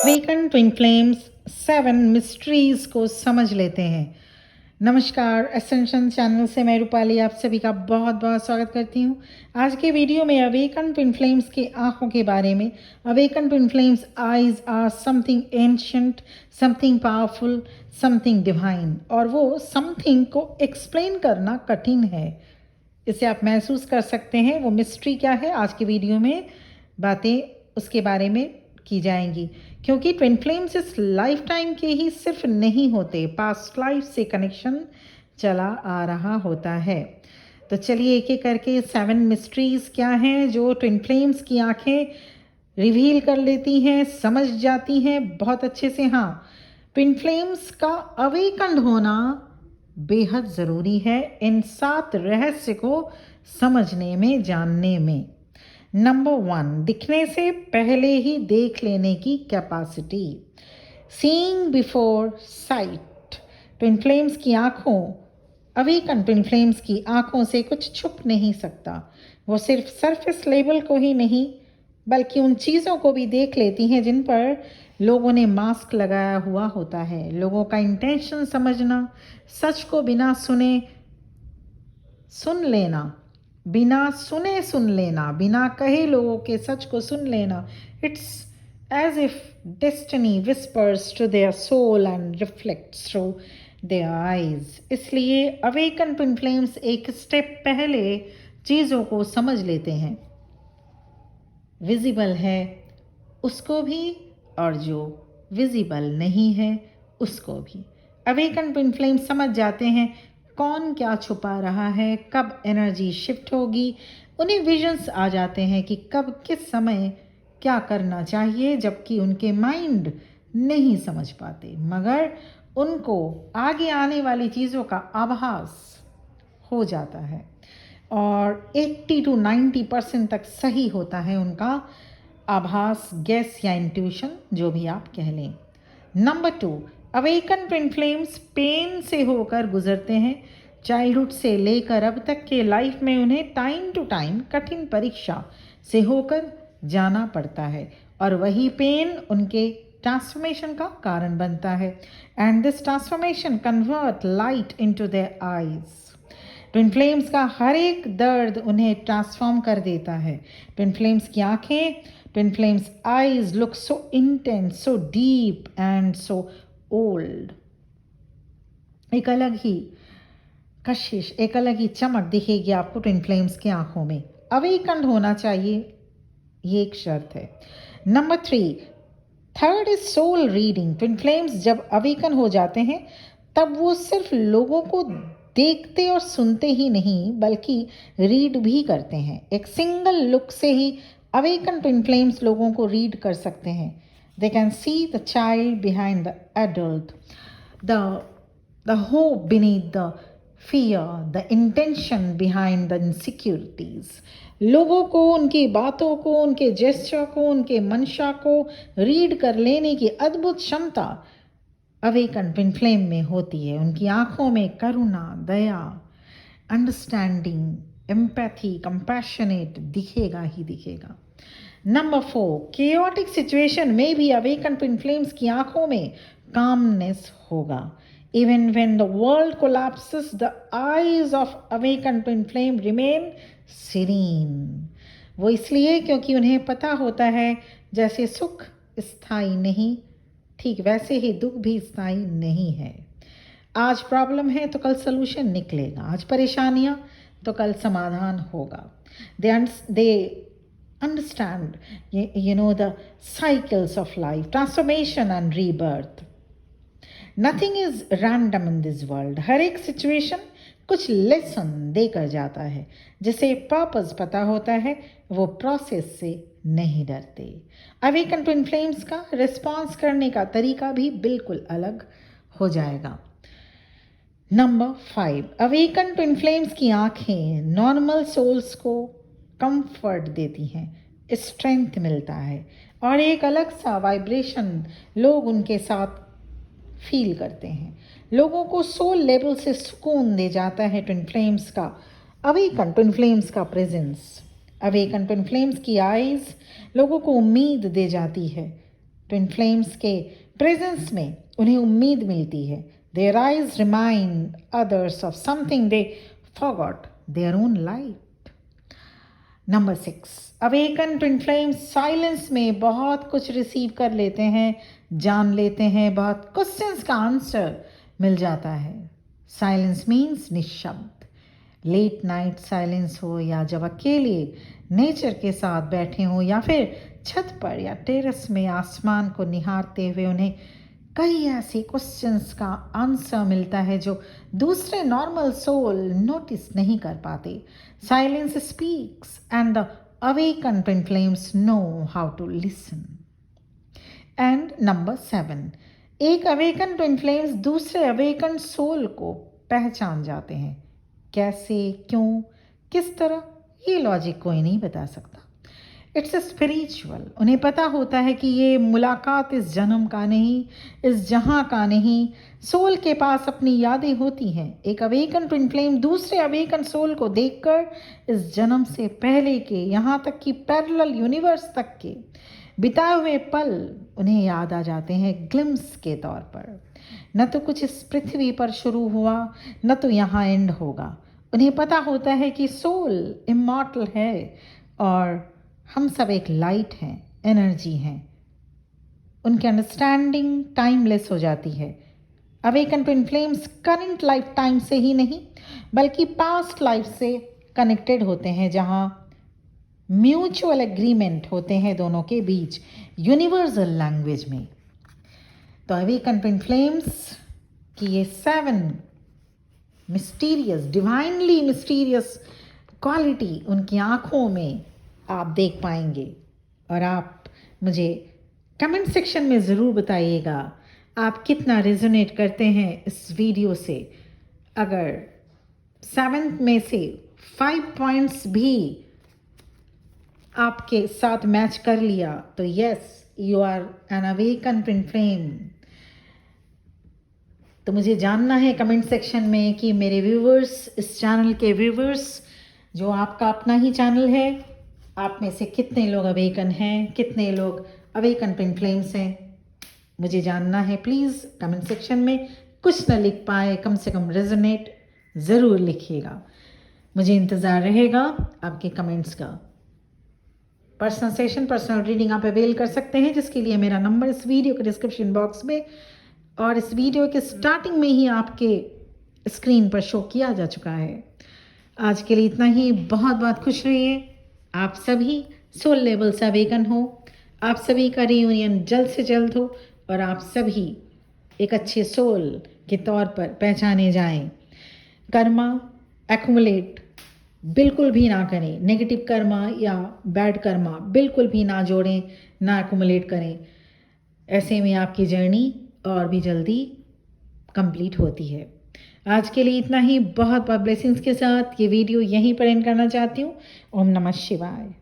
Weekend twin flames 7 mysteries को समझ लेते हैं। नमस्कार, एसेंशन चैनल से मैं रूपाली आप सभी का बहुत बहुत स्वागत करती हूँ। आज के वीडियो में अवेकन ट्विन फ्लेम्स की आंखों के बारे में। Awaken twin flames eyes are something ancient, something powerful, something divine, और वो समथिंग को एक्सप्लेन करना कठिन है। इसे आप महसूस कर सकते हैं। वो मिस्ट्री क्या है, आज की वीडियो में बातें उसके बारे में की जाएंगी, क्योंकि ट्विन फ्लेम्स इस लाइफ टाइम के ही सिर्फ नहीं होते, पास्ट लाइफ से कनेक्शन चला आ रहा होता है। तो चलिए एक एक करके 7 मिस्ट्रीज क्या हैं जो ट्विन फ्लेम्स की आंखें रिवील कर लेती हैं, समझ जाती हैं बहुत अच्छे से। हाँ, ट्विन फ्लेम्स का अवेकन होना बेहद ज़रूरी है इन 7 रहस्य को समझने में, जानने में। नंबर 1, दिखने से पहले ही देख लेने की capacity, seeing before site. Twin flames की आंखों, अवेकन ट्विन फ्लेम्स की आंखों से कुछ छुप नहीं सकता। वो सिर्फ सरफेस लेवल को ही नहीं बल्कि उन चीज़ों को भी देख लेती हैं जिन पर लोगों ने मास्क लगाया हुआ होता है। लोगों का इंटेंशन समझना, सच को बिना सुने सुन लेना, बिना सुने सुन लेना, बिना कहे लोगों के सच को सुन लेना। It's as if destiny whispers to their soul and reflects through their eyes. इसलिए अवेकन ट्विन फ्लेम्स एक स्टेप पहले चीज़ों को समझ लेते हैं, विजिबल है उसको भी और जो विजिबल नहीं है उसको भी। अवेकन ट्विन फ्लेम समझ जाते हैं कौन क्या छुपा रहा है, कब एनर्जी शिफ्ट होगी। उन्हें विजन्स आ जाते हैं कि कब किस समय क्या करना चाहिए, जबकि उनके माइंड नहीं समझ पाते, मगर उनको आगे आने वाली चीज़ों का आभास हो जाता है और 80 to 90% तक सही होता है उनका आभास, गैस या इंट्यूशन, जो भी आप कह लें। Number 2, awaken twin flames pain से होकर गुजरते हैं। चाइल्डहुड से लेकर अब तक के लाइफ में उन्हें टाइम टू टाइम कठिन परीक्षा से होकर जाना पड़ता है, और वही पेन उनके ट्रांसफॉर्मेशन का कारण बनता है। And this transformation convert light into their eyes. Twin flames का हर एक दर्द उन्हें ट्रांसफॉर्म कर देता है। ट्विन फ्लेम्स की आंखें, twin flames eyes look so intense, so deep and so old. एक अलग ही कशिश, एक अलग ही चमक दिखेगी आपको ट्विन फ्लेम्स की आंखों में। अवेकन होना चाहिए, ये एक शर्त है। Number 3, third is soul reading. Twin flames जब अवेकन हो जाते हैं तब वो सिर्फ लोगों को देखते और सुनते ही नहीं बल्कि रीड भी करते हैं। एक सिंगल लुक से ही अवेकन ट्विन फ्लेम्स लोगों को रीड कर सकते हैं। They can see the child behind the adult, the hope beneath the fear, the intention behind the insecurities. लोगों को, उनकी बातों को, उनके जेस्चर को, उनके मंशा को रीड कर लेने की अद्भुत क्षमता अवेकन ट्विन फ्लेम में होती है। उनकी आंखों में करुणा, दया, अंडरस्टैंडिंग, एम्पैथी, कंपैशनेट दिखेगा ही दिखेगा। नंबर 4, केओटिक सिचुएशन में भी अवेकन ट्विन फ्लेम्स की आंखों में कामनेस होगा। Even when the world collapses, the eyes of awaken twin flame remain serene. वो इसलिए क्योंकि उन्हें पता होता है जैसे सुख स्थायी नहीं, ठीक वैसे ही दुख भी स्थायी नहीं है। आज प्रॉब्लम है तो कल सलूशन निकलेगा, आज परेशानियां तो कल समाधान होगा। They understand the cycles of life, transformation and rebirth. Nothing is random in this world. हर एक सिचुएशन कुछ लेसन देकर जाता है। जिसे पर्पस पता होता है वो प्रोसेस से नहीं डरते। अवेकन ट्विन फ्लेम्स का रिस्पॉन्स करने का तरीका भी बिल्कुल अलग हो जाएगा। नंबर 5, अवेकन ट्विन फ्लेम्स की आंखें नॉर्मल सोल्स को कंफर्ट देती हैं, स्ट्रेंथ मिलता है और एक अलग सा वाइब्रेशन लोग उनके साथ फील करते हैं। लोगों को सोल लेवल से सुकून दे जाता है ट्विन फ्लेम्स का, अवेकन ट्विन फ्लेम्स का प्रेजेंस। अवेकन ट्विन फ्लेम्स की आईज लोगों को उम्मीद दे जाती है, ट्विन फ्लेम्स के प्रेजेंस में उन्हें उम्मीद मिलती है. Their eyes remind others of something they forgot, their own light. Number 6. Awakened twin flames silence में बहुत कुछ रिसीव कर लेते हैं, जान लेते हैं, बहुत क्वेश्चंस का आंसर मिल जाता है. साइलेंस मीन्स निशब्द. लेट नाइट साइलेंस हो या जब अकेले नेचर के साथ बैठे हो या फिर छत पर या टेरेस में आसमान को निहारते हुए उन्हें कई ऐसे क्वेश्चंस का आंसर मिलता है जो दूसरे नॉर्मल सोल नोटिस नहीं कर पाते. Silence speaks and the awakened twin flames know how to listen. And number 7. एक awakened twin flames दूसरे awakened soul को पहचान जाते हैं. कैसे, क्यों, किस तरह, ये लॉजिक कोई नहीं बता सकता. It's spiritual. उन्हें पता होता है कि ये मुलाकात इस जन्म का नहीं, इस जहां का नहीं. सोल के पास अपनी यादें होती हैं. एक अवेकन ट्विन फ्लेम दूसरे अवेकन सोल को देखकर इस जन्म से पहले के, यहाँ तक कि पैरेलल यूनिवर्स तक के बिताए हुए पल उन्हें याद आ जाते हैं ग्लिम्स के तौर पर. न तो कुछ इस पृथ्वी पर शुरू हुआ, न तो यहाँ एंड होगा. उन्हें पता होता है कि सोल इमॉर्टल है और हम सब एक लाइट हैं, एनर्जी हैं. उनकी अंडरस्टैंडिंग टाइमलेस हो जाती है. Awaken twin flames current life time से ही नहीं बल्कि पास्ट लाइफ से कनेक्टेड होते हैं, जहां म्यूचुअल एग्रीमेंट होते हैं दोनों के बीच यूनिवर्सल लैंग्वेज में. तो अवेकन ट्विन फ्लेम्स की ये 7 मिस्टीरियस, डिवाइनली मिस्टीरियस क्वालिटी उनकी आंखों में आप देख पाएंगे. और आप मुझे कमेंट सेक्शन में ज़रूर बताइएगा आप कितना रेजोनेट करते हैं इस वीडियो से. अगर 7 में से 5 पॉइंट्स भी आपके साथ मैच कर लिया तो yes, you are an awaken twin flame. तो मुझे जानना है कमेंट सेक्शन में कि मेरे व्यूवर्स, इस चैनल के व्यूवर्स, जो आपका अपना ही चैनल है, आप में से कितने लोग अवेकन हैं, कितने लोग अवेकन ट्विन फ्लेम्स हैं. मुझे जानना है. प्लीज़ कमेंट सेक्शन में कुछ न लिख पाए, कम से कम रेजोनेट ज़रूर लिखिएगा. मुझे इंतज़ार रहेगा आपके कमेंट्स का. पर्सनल सेशन, पर्सनल रीडिंग आप अवेल कर सकते हैं, जिसके लिए मेरा नंबर इस वीडियो के डिस्क्रिप्शन बॉक्स में और इस वीडियो के स्टार्टिंग में ही आपके स्क्रीन पर शो किया जा चुका है. आज के लिए इतना ही. बहुत बहुत खुश रहिए. आप सभी सोल लेवल से अवेकन हो. आप सभी का रियूनियन जल्द से जल्द हो और आप सभी एक अच्छे सोल के तौर पर पहचाने जाएं. कर्मा एक्युमुलेट बिल्कुल भी ना करें. नेगेटिव कर्मा या बैड कर्मा बिल्कुल भी ना जोड़ें, ना एक्युमुलेट करें. ऐसे में आपकी जर्नी और भी जल्दी कंप्लीट होती है. आज के लिए इतना ही. बहुत बहुत ब्लेसिंग्स के साथ ये वीडियो यहीं पर एंड करना चाहती हूँ. ओम नमः शिवाय.